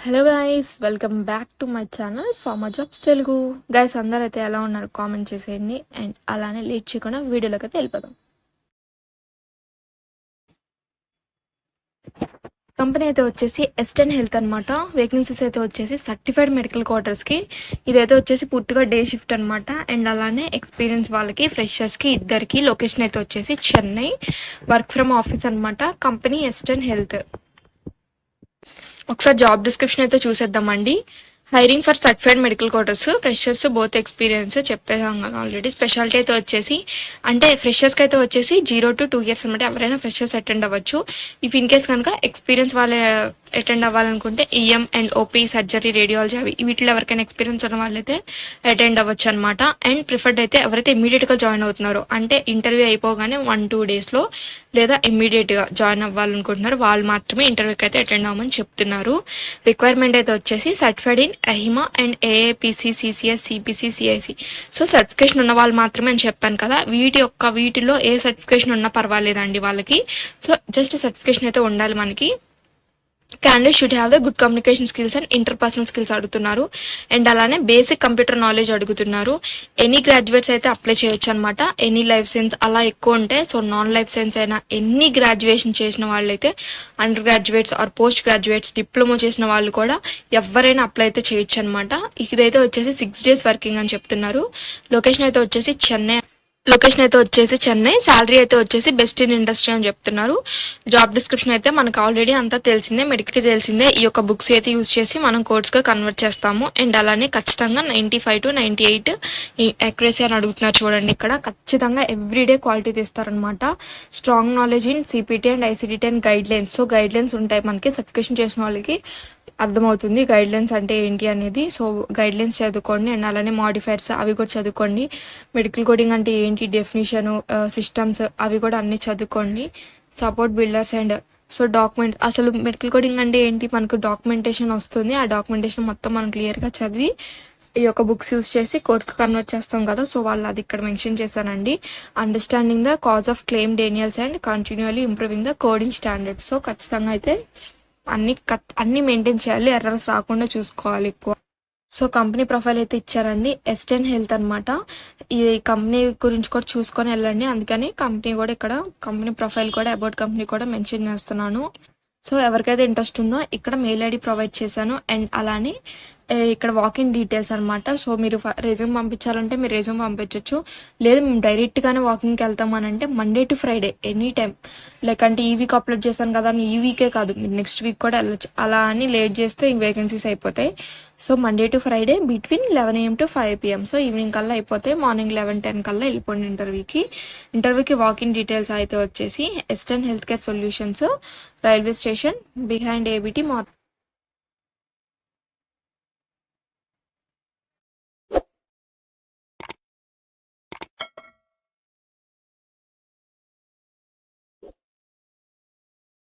Hello guys, welcome back to my channel pharma jobs Telugu. Guys అందరూ అయితే ఎలా ఉన్నారు కామెంట్ చేసేయండి. అండ్ అలానే లేట్ చేయకుండా వీడియోలోకి అయితే వెళ్ళిపోదాం. కంపెనీ అయితే వచ్చేసి ఎస్టెన్ హెల్త్ అనమాట. వేకెన్సీస్ అయితే వచ్చేసి సర్టిఫైడ్ మెడికల్ క్వార్టర్స్కి. ఇదైతే వచ్చేసి పూర్తిగా డే షిఫ్ట్ అనమాట. అండ్ అలానే ఎక్స్పీరియన్స్ వాళ్ళకి, ఫ్రెషర్స్కి ఇద్దరికి. లొకేషన్ అయితే వచ్చేసి చెన్నై. వర్క్ ఫ్రమ్ ఆఫీస్ అనమాట. కంపెనీ ఎస్టెన్ హెల్త్. ఒకసారి జాబ్ డిస్క్రిప్షన్ అయితే చూసేద్దామండి. Hiring for certified medical coders, freshers both experience చెప్పేసాం కదా ఆల్రెడీ. స్పెషాలిటీ అయితే వచ్చేసి అంటే ఫ్రెషర్స్కి అయితే వచ్చేసి 0 to 2 years అనమాట. ఎవరైనా ఫ్రెషర్స్ అటెండ్ అవ్వచ్చు. ఇఫ్ ఇన్ కేస్ కనుక ఎక్స్పీరియన్స్ వాళ్ళే అటెండ్ అవ్వాలనుకుంటే EM and OP, surgery, radiology అవి వీటిలో ఎవరికైనా ఎక్స్పీరియన్స్ ఉన్న వాళ్ళైతే అటెండ్ అవ్వచ్చు అనమాట. అండ్ ప్రిఫర్డ్ అయితే ఎవరైతే ఇమీడియట్గా జాయిన్ అవుతున్నారో, అంటే ఇంటర్వ్యూ అయిపోగానే 1-2 daysలో లేదా ఇమ్మీడియట్గా జాయిన్ అవ్వాలనుకుంటున్నారు వాళ్ళు మాత్రమే ఇంటర్వ్యూకి అయితే అటెండ్ అవ్వమని చెప్తున్నారు. రిక్వైర్మెంట్ అయితే వచ్చేసి certified in AHIMA and AAPC, CCS, CPC, CIC. So certification ఉన్న వాళ్ళు మాత్రమే అని చెప్పాను కదా. వీటిలో ఏ సర్టిఫికేషన్ ఉన్నా పర్వాలేదండి వాళ్ళకి. సో జస్ట్ సర్టిఫికేషన్ అయితే ఉండాలి మనకి. Candidate should have the good communication skills and interpersonal skills అడుగుతున్నారు. అండ్ అలానే బేసిక్ కంప్యూటర్ నాలెడ్జ్ అడుగుతున్నారు. ఎనీ గ్రాడ్యుయేట్స్ అయితే అప్లై చేయొచ్చు అనమాట. ఎనీ లైఫ్ సైన్స్ అలా ఎక్కువ ఉంటాయి. సో నాన్ లైఫ్ సైన్స్ అయినా ఎన్ని గ్రాడ్యుయేషన్ చేసిన వాళ్ళైతే, under graduates or post graduates, diploma చేసిన వాళ్ళు కూడా ఎవరైనా అప్లై అయితే చేయొచ్చు అనమాట. ఇదైతే వచ్చేసి 6 days వర్కింగ్ అని చెప్తున్నారు. లొకేషన్ అయితే వచ్చేసి చెన్నై. శాలరీ అయితే వచ్చేసి బెస్ట్ ఇన్ ఇండస్ట్రీ అని చెప్తున్నారు. జాబ్ డిస్క్రిప్షన్ అయితే మనకు ఆల్రెడీ అంతా తెలిసిందే, మెడికల్ తెలిసిందే. ఈ యొక్క బుక్స్ అయితే యూజ్ చేసి మనం కోర్స్గా కన్వర్ట్ చేస్తాము. అండ్ అలానే ఖచ్చితంగా 95 to 98 యాక్యురసీ అని అడుగుతున్నారు. చూడండి ఇక్కడ ఖచ్చితంగా ఎవ్రీడే క్వాలిటీ తీస్తారనమాట. Strong knowledge in CPT and ICD and guidelines. So guidelines ఉంటాయి మనకి. సర్టిఫికేషన్ చేసిన వాళ్ళకి అర్థమవుతుంది గైడ్ లైన్స్ అంటే ఏంటి అనేది. సో గైడ్ లైన్స్ చదువుకోండి. అండ్ అలానే మాడిఫైర్స్ అవి కూడా చదువుకోండి. మెడికల్ కోడింగ్ అంటే ఏంటి, డెఫినిషను, సిస్టమ్స్ అవి కూడా అన్నీ చదువుకోండి. Support builders and so documents, అసలు మెడికల్ కోడింగ్ అంటే ఏంటి, మనకు డాక్యుమెంటేషన్ వస్తుంది. ఆ డాక్యుమెంటేషన్ మొత్తం మనం క్లియర్గా చదివి ఈ యొక్క బుక్స్ యూస్ చేసి కోర్స్కి కన్వర్ట్ చేస్తాం కదా. సో వాళ్ళు అది ఇక్కడ మెన్షన్ చేశానండి. Understanding the cause of claim Daniels and continually improving the coding standards. So ఖచ్చితంగా అయితే అన్ని మెయింటైన్ చేయాలి, ఎర్రర్స్ రాకుండా చూసుకోవాలి ఎక్కువ. సో కంపెనీ ప్రొఫైల్ అయితే ఇచ్చారండి. ఎస్టెన్ హెల్త్ అనమాట. ఈ కంపెనీ గురించి కూడా చూసుకొని వెళ్ళండి. అందుకని కంపెనీ కూడా ఇక్కడ కంపెనీ ప్రొఫైల్ కూడా, అబౌట్ కంపెనీ కూడా మెన్షన్ చేస్తున్నాను. సో ఎవరికైతే ఇంట్రెస్ట్ ఉందో ఇక్కడ మెయిల్ ఐడి ప్రొవైడ్ చేశాను. అండ్ అలానే ఇక్కడ వాకింగ్ డీటెయిల్స్ అనమాట. సో మీరు రెజ్యూమ్ పంపించాలంటే మీరు రెజ్యూమ్ పంపించవచ్చు. లేదు మేము డైరెక్ట్గానే వాకింగ్కి వెళ్తాం అని అంటే Monday to Friday any time. Like అంటే ఈ వీక్ అప్లోడ్ చేశాను కదా అని ఈ వీకే కాదు, మీరు నెక్స్ట్ వీక్ కూడా వెళ్ళొచ్చు. అలా అని లేట్ చేస్తే వేకెన్సీస్ అయిపోతాయి. So Monday to Friday between 11 AM to 5 PM. So evening కల్లా అయిపోతే మార్నింగ్ 11-10 కల్లా వెళ్ళిపోండి ఇంటర్వ్యూకి. వాకింగ్ డీటెయిల్స్ అయితే వచ్చేసి eastern health care solutions, railway station behind ABT